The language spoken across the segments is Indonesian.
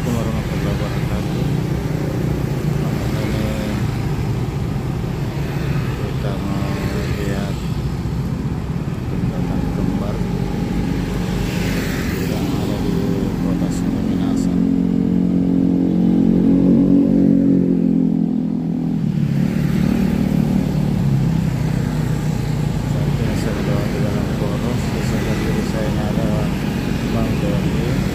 Assalamualaikum warahmatullahi wabarakatuh. Malam ini kita mau lihat jembatan kembar yang ada di kota Sungai Minasa. Saat ini saya berada di dalam poros. Di sebelah kiri saya ada Bang Doni.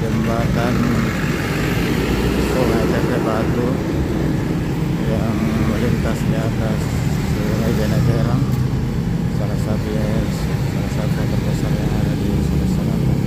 Jembatan Sungai Tete Batu yang melintas di atas Sungai Jeneberang, salah satu yang terbesar yang ada di Sulawesi Selatan.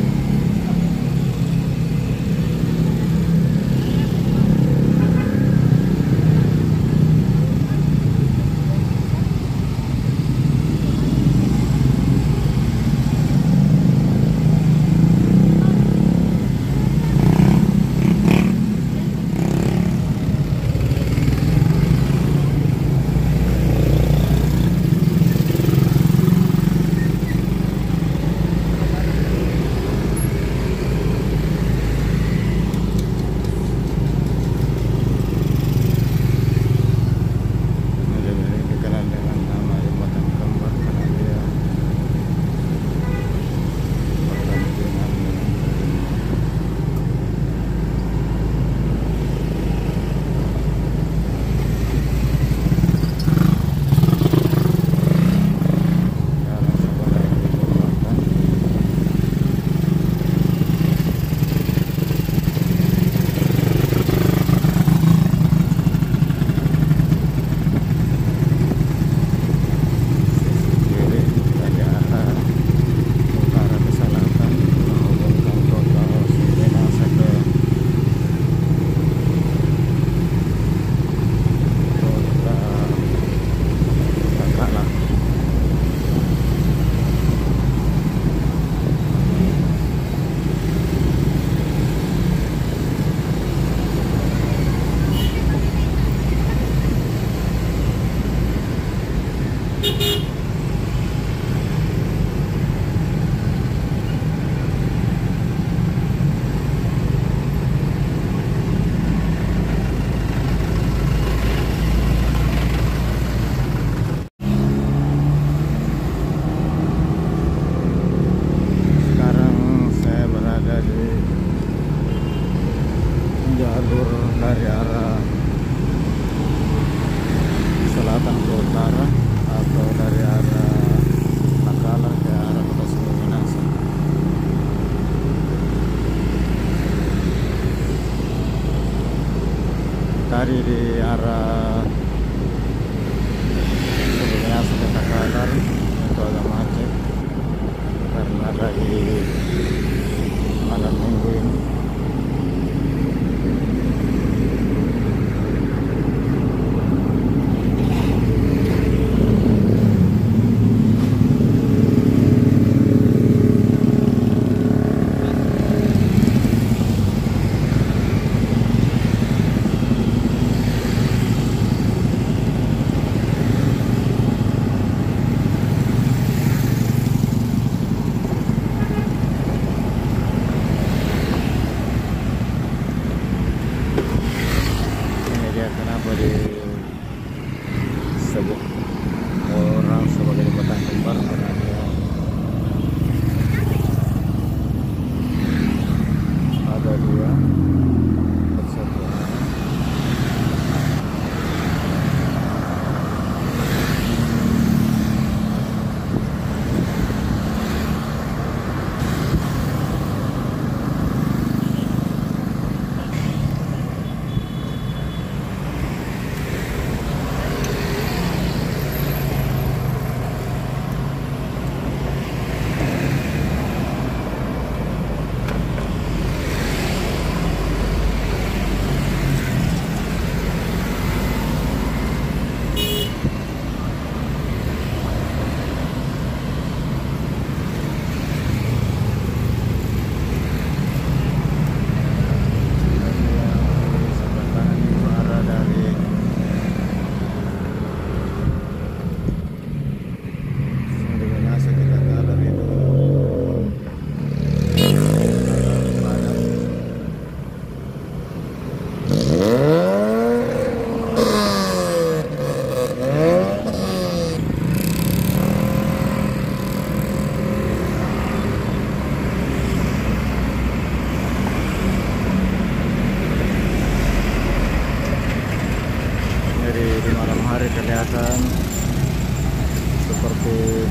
berada di jalur dari arah selatan ke utara atau dari arah Makalar ke arah Kota Sulu Minasa. Tadi di arah Sulu Minasa ke Makalar itu agak macet karena lagi malam minggu ini. Kenapa disebut orang sebagai jembatan kembar? Karena dia ada dua bersatu arah. Jadi di malam hari kelihatan seperti